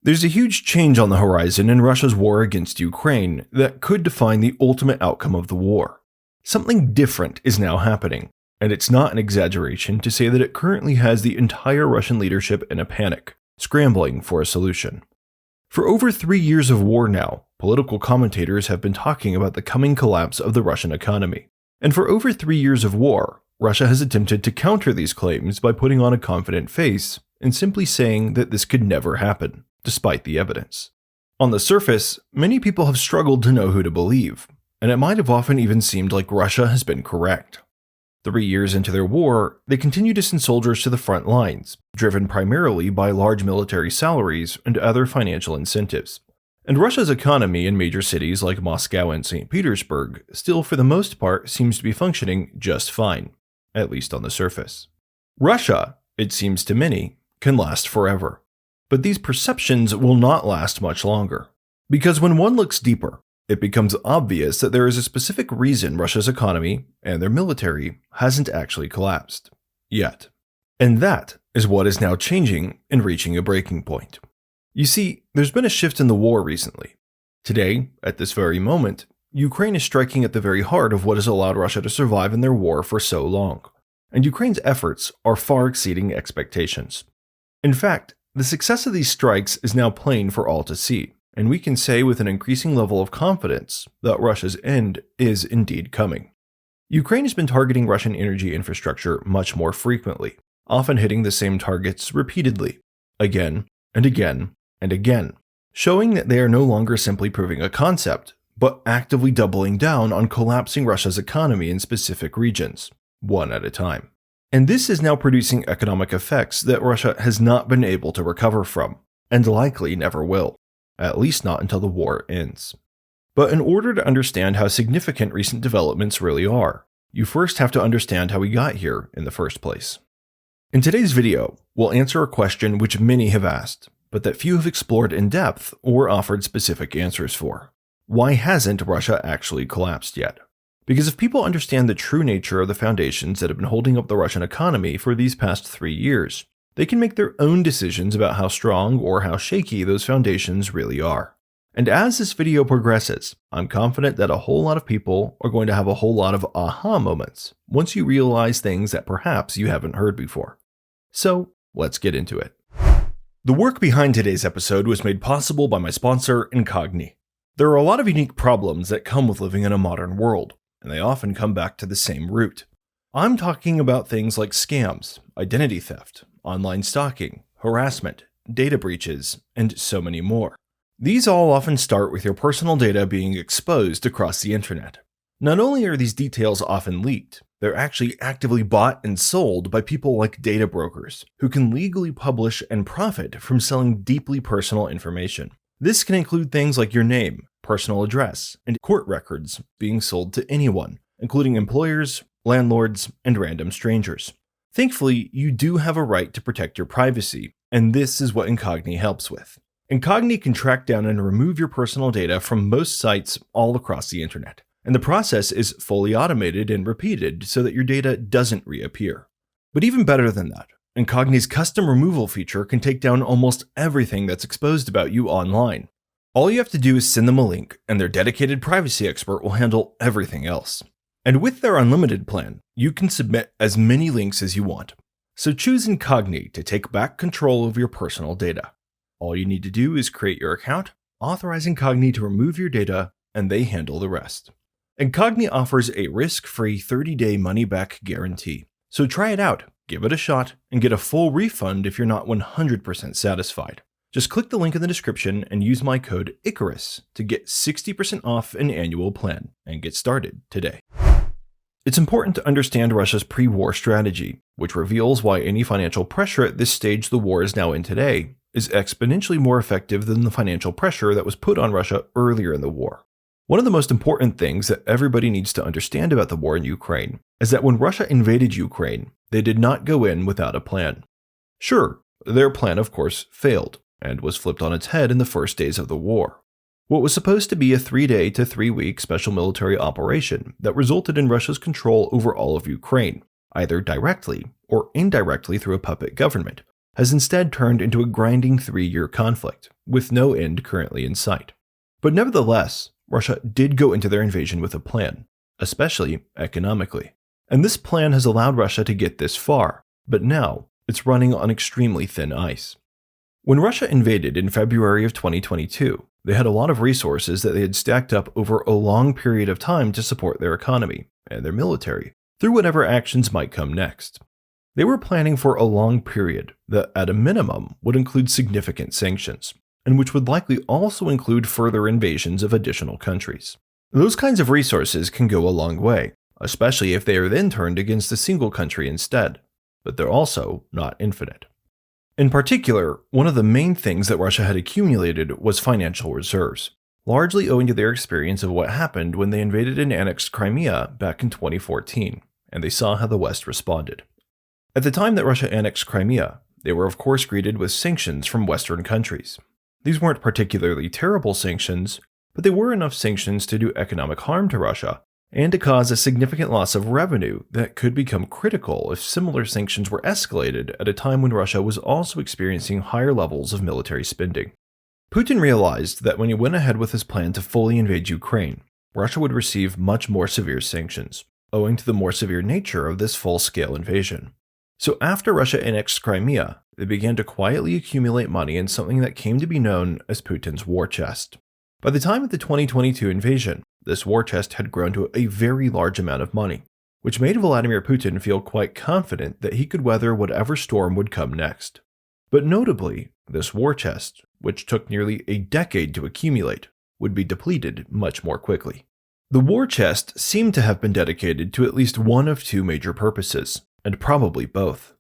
There's a huge change on the horizon in Russia's war against Ukraine that could define the ultimate outcome of the war. Something different is now happening, and it's not an exaggeration to say that it currently has the entire Russian leadership in a panic, scrambling for a solution. For over 3 years of war now, political commentators have been talking about the coming collapse of the Russian economy. And for over 3 years of war, Russia has attempted to counter these claims by putting on a confident face and simply saying that this could never happen, despite the evidence. On the surface, many people have struggled to know who to believe, and it might have often even seemed like Russia has been correct. 3 years into their war, they continue to send soldiers to the front lines, driven primarily by large military salaries and other financial incentives. And Russia's economy in major cities like Moscow and St. Petersburg still for the most part seems to be functioning just fine, at least on the surface. Russia, it seems to many, can last forever. But these perceptions will not last much longer. Because when one looks deeper, it becomes obvious that there is a specific reason Russia's economy and their military hasn't actually collapsed. Yet. And that is what is now changing and reaching a breaking point. You see, there's been a shift in the war recently. Today, at this very moment, Ukraine is striking at the very heart of what has allowed Russia to survive in their war for so long. And Ukraine's efforts are far exceeding expectations. In fact, the success of these strikes is now plain for all to see, and we can say with an increasing level of confidence that Russia's end is indeed coming. Ukraine has been targeting Russian energy infrastructure much more frequently, often hitting the same targets repeatedly, again and again and again, showing that they are no longer simply proving a concept, but actively doubling down on collapsing Russia's economy in specific regions, one at a time. And this is now producing economic effects that Russia has not been able to recover from, and likely never will, at least not until the war ends. But in order to understand how significant recent developments really are, you first have to understand how we got here in the first place. In today's video, we'll answer a question which many have asked, but that few have explored in depth or offered specific answers for. Why hasn't Russia actually collapsed yet? Because if people understand the true nature of the foundations that have been holding up the Russian economy for these past 3 years, they can make their own decisions about how strong or how shaky those foundations really are. And as this video progresses, I'm confident that a whole lot of people are going to have a whole lot of aha moments once you realize things that perhaps you haven't heard before. So, let's get into it. The work behind today's episode was made possible by my sponsor, Incogni. There are a lot of unique problems that come with living in a modern world, and they often come back to the same root. I'm talking about things like scams, identity theft, online stalking, harassment, data breaches, and so many more. These all often start with your personal data being exposed across the internet. Not only are these details often leaked, they're actually actively bought and sold by people like data brokers, who can legally publish and profit from selling deeply personal information. This can include things like your name, personal address, and court records being sold to anyone, including employers, landlords, and random strangers. Thankfully, you do have a right to protect your privacy, and this is what Incogni helps with. Incogni can track down and remove your personal data from most sites all across the internet, and the process is fully automated and repeated so that your data doesn't reappear. But even better than that, Incogni's custom removal feature can take down almost everything that's exposed about you online. All you have to do is send them a link, and their dedicated privacy expert will handle everything else. And with their unlimited plan, you can submit as many links as you want. So choose Incogni to take back control of your personal data. All you need to do is create your account, authorize Incogni to remove your data, and they handle the rest. Incogni offers a risk-free 30-day money-back guarantee. So try it out, give it a shot, and get a full refund if you're not 100% satisfied. Just click the link in the description and use my code ICARUS to get 60% off an annual plan and get started today. It's important to understand Russia's pre-war strategy, which reveals why any financial pressure at this stage the war is now in today is exponentially more effective than the financial pressure that was put on Russia earlier in the war. One of the most important things that everybody needs to understand about the war in Ukraine is that when Russia invaded Ukraine, they did not go in without a plan. Sure, their plan of course failed and was flipped on its head in the first days of the war. What was supposed to be a 3-day to 3-week special military operation that resulted in Russia's control over all of Ukraine, either directly or indirectly through a puppet government, has instead turned into a grinding 3-year conflict, with no end currently in sight. But nevertheless, Russia did go into their invasion with a plan, especially economically. And this plan has allowed Russia to get this far, but now it's running on extremely thin ice. When Russia invaded in February of 2022, they had a lot of resources that they had stacked up over a long period of time to support their economy and their military through whatever actions might come next. They were planning for a long period that, at a minimum, would include significant sanctions, and which would likely also include further invasions of additional countries. Those kinds of resources can go a long way, especially if they are then turned against a single country instead, but they're also not infinite. In particular, one of the main things that Russia had accumulated was financial reserves, largely owing to their experience of what happened when they invaded and annexed Crimea back in 2014, and they saw how the West responded. At the time that Russia annexed Crimea, they were of course greeted with sanctions from Western countries. These weren't particularly terrible sanctions, but they were enough sanctions to do economic harm to Russia and to cause a significant loss of revenue that could become critical if similar sanctions were escalated at a time when Russia was also experiencing higher levels of military spending. Putin realized that when he went ahead with his plan to fully invade Ukraine, Russia would receive much more severe sanctions, owing to the more severe nature of this full-scale invasion. So after Russia annexed Crimea, they began to quietly accumulate money in something that came to be known as Putin's war chest. By the time of the 2022 invasion, this war chest had grown to a very large amount of money, which made Vladimir Putin feel quite confident that he could weather whatever storm would come next. But notably, this war chest, which took nearly a decade to accumulate, would be depleted much more quickly. The war chest seemed to have been dedicated to at least one of two major purposes, and probably both.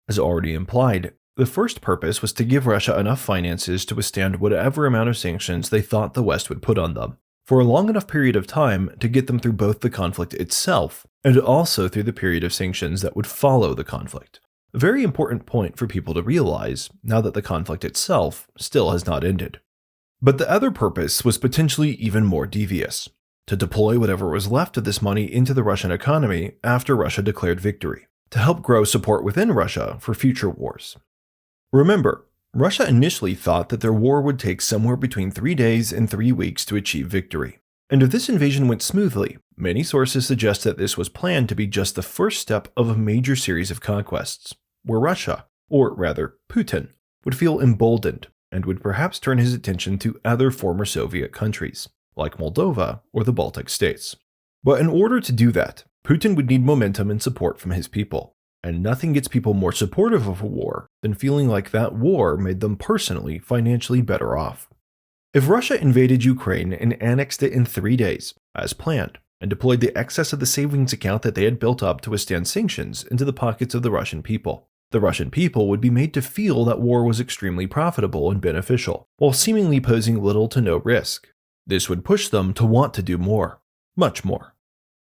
As already implied, the first purpose was to give Russia enough finances to withstand whatever amount of sanctions they thought the West would put on them, for a long enough period of time to get them through both the conflict itself and also through the period of sanctions that would follow the conflict. A very important point for people to realize now that the conflict itself still has not ended. But the other purpose was potentially even more devious: to deploy whatever was left of this money into the Russian economy after Russia declared victory, to help grow support within Russia for future wars. Remember, Russia initially thought that their war would take somewhere between 3 days and 3 weeks to achieve victory. And if this invasion went smoothly, many sources suggest that this was planned to be just the first step of a major series of conquests, where Russia, or rather Putin, would feel emboldened and would perhaps turn his attention to other former Soviet countries, like Moldova or the Baltic states. But in order to do that, Putin would need momentum and support from his people, and nothing gets people more supportive of a war than feeling like that war made them personally financially better off. If Russia invaded Ukraine and annexed it in 3 days, as planned, and deployed the excess of the savings account that they had built up to withstand sanctions into the pockets of the Russian people would be made to feel that war was extremely profitable and beneficial, while seemingly posing little to no risk. This would push them to want to do more, much more.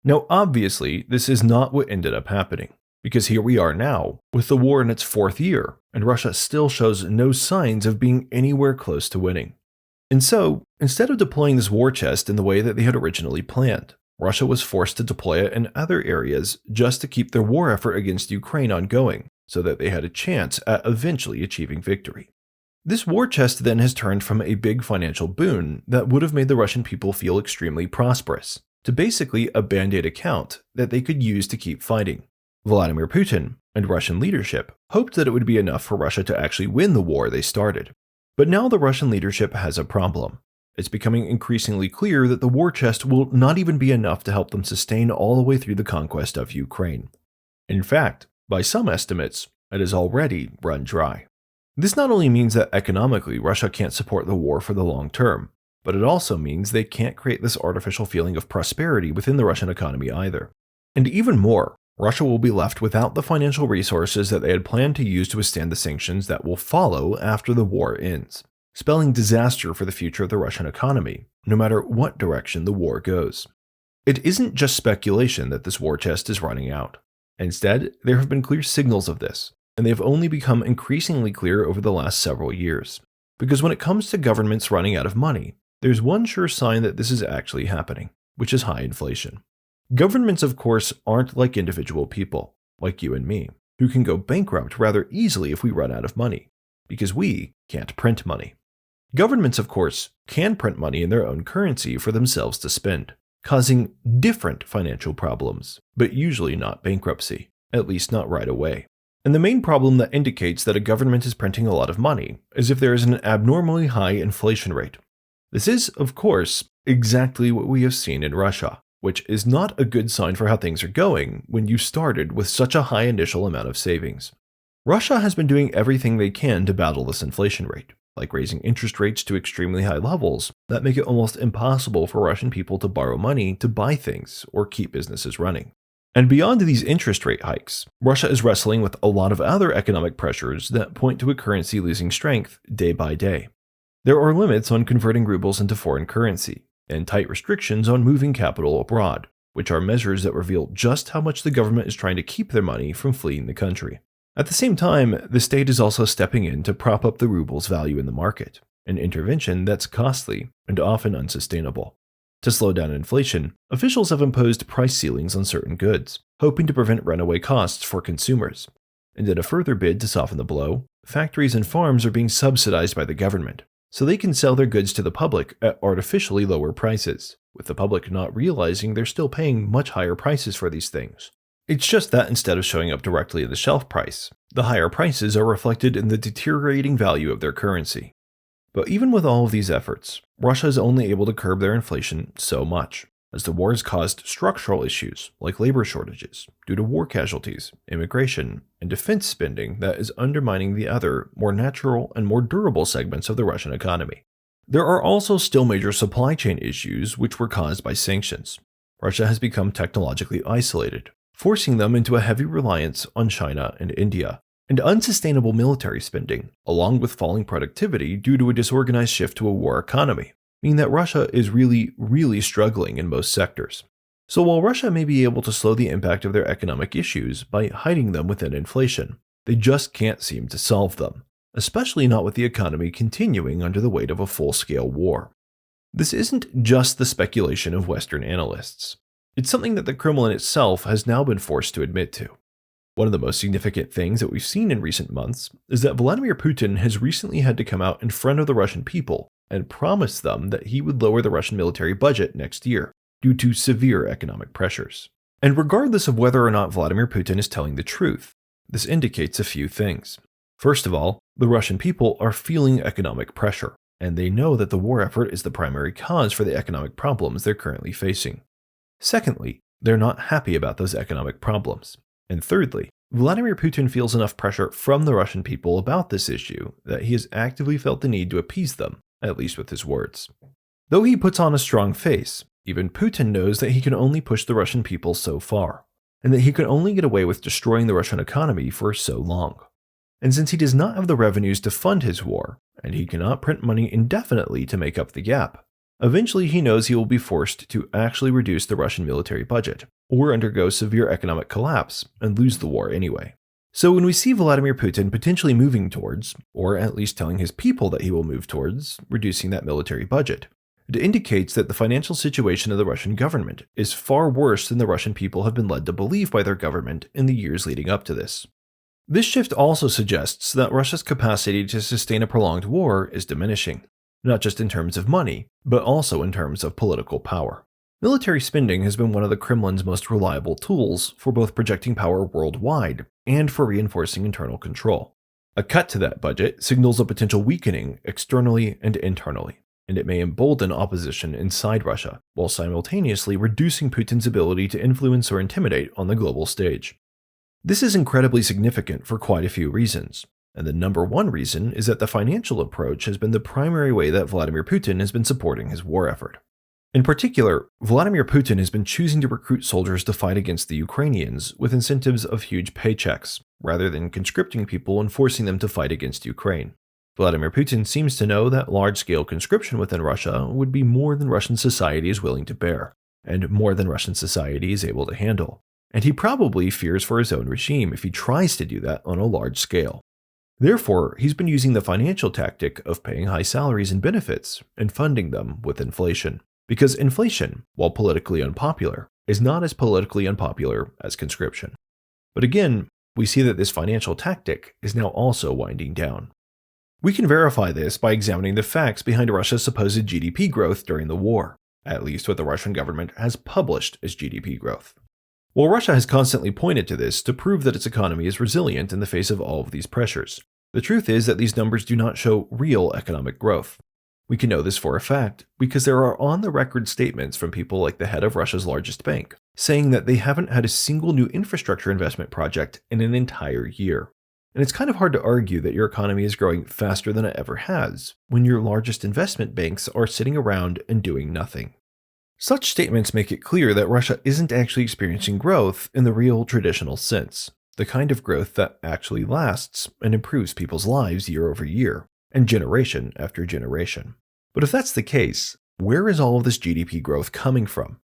Now, obviously, this is not what ended up happening, because here we are now, with the war in its 4th year, and Russia still shows no signs of being anywhere close to winning. And so, instead of deploying this war chest in the way that they had originally planned, Russia was forced to deploy it in other areas just to keep their war effort against Ukraine ongoing, so that they had a chance at eventually achieving victory. This war chest then has turned from a big financial boon that would have made the Russian people feel extremely prosperous, to basically a band-aid account that they could use to keep fighting. Vladimir Putin and Russian leadership hoped that it would be enough for Russia to actually win the war they started. But now the Russian leadership has a problem. It's becoming increasingly clear that the war chest will not even be enough to help them sustain all the way through the conquest of Ukraine. In fact, by some estimates, it has already run dry. This not only means that economically Russia can't support the war for the long term, but it also means they can't create this artificial feeling of prosperity within the Russian economy either. And even more, Russia will be left without the financial resources that they had planned to use to withstand the sanctions that will follow after the war ends, spelling disaster for the future of the Russian economy, no matter what direction the war goes. It isn't just speculation that this war chest is running out. Instead, there have been clear signals of this, and they have only become increasingly clear over the last several years. Because when it comes to governments running out of money, there's one sure sign that this is actually happening, which is high inflation. Governments, of course, aren't like individual people, like you and me, who can go bankrupt rather easily if we run out of money, because we can't print money. Governments, of course, can print money in their own currency for themselves to spend, causing different financial problems, but usually not bankruptcy, at least not right away. And the main problem that indicates that a government is printing a lot of money is if there is an abnormally high inflation rate. This is, of course, exactly what we have seen in Russia, which is not a good sign for how things are going when you started with such a high initial amount of savings. Russia has been doing everything they can to battle this inflation rate, like raising interest rates to extremely high levels that make it almost impossible for Russian people to borrow money to buy things or keep businesses running. And beyond these interest rate hikes, Russia is wrestling with a lot of other economic pressures that point to a currency losing strength day by day. There are limits on converting rubles into foreign currency, and tight restrictions on moving capital abroad, which are measures that reveal just how much the government is trying to keep their money from fleeing the country. At the same time, the state is also stepping in to prop up the ruble's value in the market, an intervention that's costly and often unsustainable. To slow down inflation, officials have imposed price ceilings on certain goods, hoping to prevent runaway costs for consumers. And in a further bid to soften the blow, factories and farms are being subsidized by the government, so they can sell their goods to the public at artificially lower prices, with the public not realizing they're still paying much higher prices for these things. It's just that instead of showing up directly in the shelf price, the higher prices are reflected in the deteriorating value of their currency. But even with all of these efforts, Russia is only able to curb their inflation so much, as the war has caused structural issues like labor shortages due to war casualties, immigration, and defense spending that is undermining the other, more natural and more durable segments of the Russian economy. There are also still major supply chain issues which were caused by sanctions. Russia has become technologically isolated, forcing them into a heavy reliance on China and India, and unsustainable military spending, along with falling productivity due to a disorganized shift to a war economy, mean that Russia is really struggling in most sectors. So while Russia may be able to slow the impact of their economic issues by hiding them within inflation, they just can't seem to solve them, especially not with the economy continuing under the weight of a full-scale war. This isn't just the speculation of Western analysts. It's something that the Kremlin itself has now been forced to admit to. One of the most significant things that we've seen in recent months is that Vladimir Putin has recently had to come out in front of the Russian people and promise them that he would lower the Russian military budget next year due to severe economic pressures. And regardless of whether or not Vladimir Putin is telling the truth, this indicates a few things. First of all, the Russian people are feeling economic pressure, and they know that the war effort is the primary cause for the economic problems they're currently facing. Secondly, they're not happy about those economic problems. And thirdly, Vladimir Putin feels enough pressure from the Russian people about this issue that he has actively felt the need to appease them, at least with his words. Though he puts on a strong face, even Putin knows that he can only push the Russian people so far, and that he can only get away with destroying the Russian economy for so long. And since he does not have the revenues to fund his war, and he cannot print money indefinitely to make up the gap, eventually he knows he will be forced to actually reduce the Russian military budget, or undergo severe economic collapse and lose the war anyway. So when we see Vladimir Putin potentially moving towards, or at least telling his people that he will move towards, reducing that military budget, it indicates that the financial situation of the Russian government is far worse than the Russian people have been led to believe by their government in the years leading up to this. This shift also suggests that Russia's capacity to sustain a prolonged war is diminishing, not just in terms of money, but also in terms of political power. Military spending has been one of the Kremlin's most reliable tools for both projecting power worldwide and for reinforcing internal control. A cut to that budget signals a potential weakening externally and internally, and it may embolden opposition inside Russia, while simultaneously reducing Putin's ability to influence or intimidate on the global stage. This is incredibly significant for quite a few reasons, and the number one reason is that the financial approach has been the primary way that Vladimir Putin has been supporting his war effort. In particular, Vladimir Putin has been choosing to recruit soldiers to fight against the Ukrainians with incentives of huge paychecks, rather than conscripting people and forcing them to fight against Ukraine. Vladimir Putin seems to know that large-scale conscription within Russia would be more than Russian society is willing to bear, and more than Russian society is able to handle. And he probably fears for his own regime if he tries to do that on a large scale. Therefore, he's been using the financial tactic of paying high salaries and benefits and funding them with inflation. Because inflation, while politically unpopular, is not as politically unpopular as conscription. But again, we see that this financial tactic is now also winding down. We can verify this by examining the facts behind Russia's supposed GDP growth during the war, at least what the Russian government has published as GDP growth. While Russia has constantly pointed to this to prove that its economy is resilient in the face of all of these pressures, the truth is that these numbers do not show real economic growth. We can know this for a fact because there are on-the-record statements from people like the head of Russia's largest bank, saying that they haven't had a single new infrastructure investment project in an entire year. And it's kind of hard to argue that your economy is growing faster than it ever has, when your largest investment banks are sitting around and doing nothing. Such statements make it clear that Russia isn't actually experiencing growth in the real traditional sense, the kind of growth that actually lasts and improves people's lives year over year, and generation after generation. But if that's the case, where is all of this GDP growth coming from?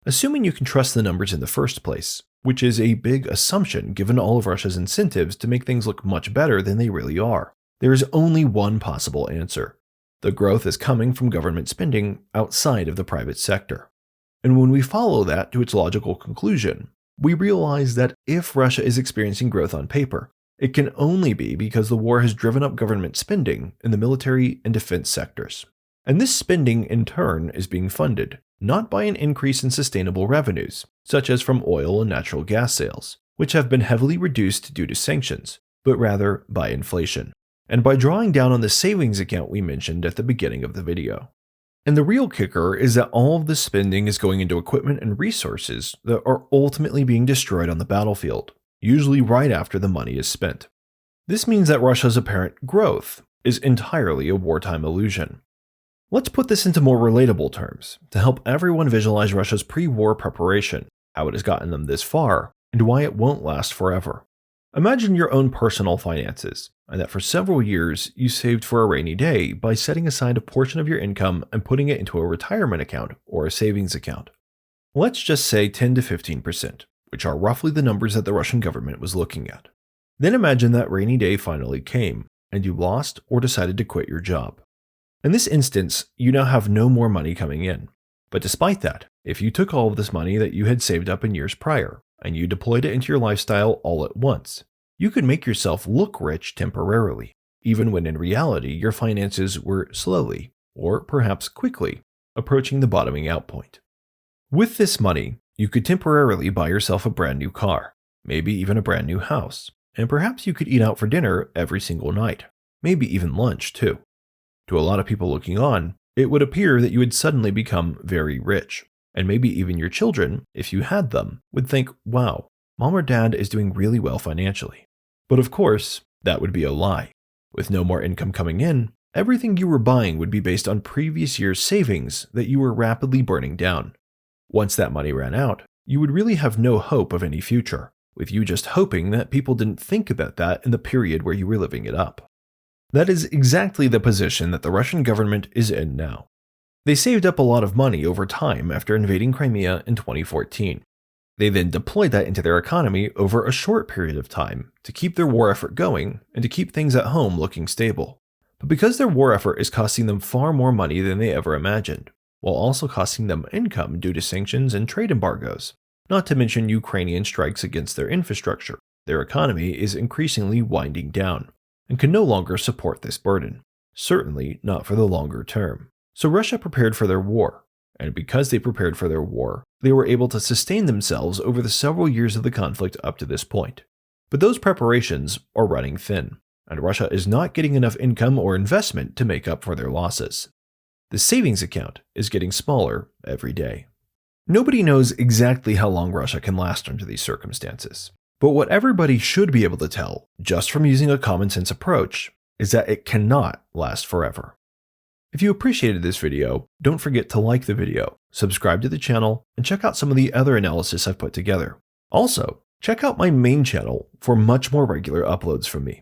Assuming you can trust the numbers in the first place, which is a big assumption given all of Russia's incentives to make things look much better than they really are, there is only one possible answer. The growth is coming from government spending outside of the private sector. And when we follow that to its logical conclusion, we realize that if Russia is experiencing growth on paper, it can only be because the war has driven up government spending in the military and defense sectors. And this spending, in turn, is being funded not by an increase in sustainable revenues, such as from oil and natural gas sales, which have been heavily reduced due to sanctions, but rather by inflation, and by drawing down on the savings account we mentioned at the beginning of the video. And the real kicker is that all of this spending is going into equipment and resources that are ultimately being destroyed on the battlefield, usually right after the money is spent. This means that Russia's apparent growth is entirely a wartime illusion. Let's put this into more relatable terms to help everyone visualize Russia's pre-war preparation, how it has gotten them this far, and why it won't last forever. Imagine your own personal finances, and that for several years you saved for a rainy day by setting aside a portion of your income and putting it into a retirement account or a savings account. Let's just say 10 to 15%, which are roughly the numbers that the Russian government was looking at. Then imagine that rainy day finally came, and you lost or decided to quit your job. In this instance, you now have no more money coming in. But despite that, if you took all of this money that you had saved up in years prior, and you deployed it into your lifestyle all at once, you could make yourself look rich temporarily, even when in reality your finances were slowly, or perhaps quickly, approaching the bottoming out point. With this money, you could temporarily buy yourself a brand new car, maybe even a brand new house, and perhaps you could eat out for dinner every single night, maybe even lunch too. To a lot of people looking on, it would appear that you would suddenly become very rich, and maybe even your children, if you had them, would think, wow, mom or dad is doing really well financially. But of course, that would be a lie. With no more income coming in, everything you were buying would be based on previous year's savings that you were rapidly burning down. Once that money ran out, you would really have no hope of any future, with you just hoping that people didn't think about that in the period where you were living it up. That is exactly the position that the Russian government is in now. They saved up a lot of money over time after invading Crimea in 2014. They then deployed that into their economy over a short period of time to keep their war effort going and to keep things at home looking stable. But because their war effort is costing them far more money than they ever imagined, while also costing them income due to sanctions and trade embargoes, not to mention Ukrainian strikes against their infrastructure, their economy is increasingly winding down and can no longer support this burden, certainly not for the longer term. So Russia prepared for their war, and because they prepared for their war, they were able to sustain themselves over the several years of the conflict up to this point. But those preparations are running thin, and Russia is not getting enough income or investment to make up for their losses. The savings account is getting smaller every day. Nobody knows exactly how long Russia can last under these circumstances. But what everybody should be able to tell, just from using a common sense approach, is that it cannot last forever. If you appreciated this video, don't forget to like the video, subscribe to the channel, and check out some of the other analysis I've put together. Also, check out my main channel for much more regular uploads from me.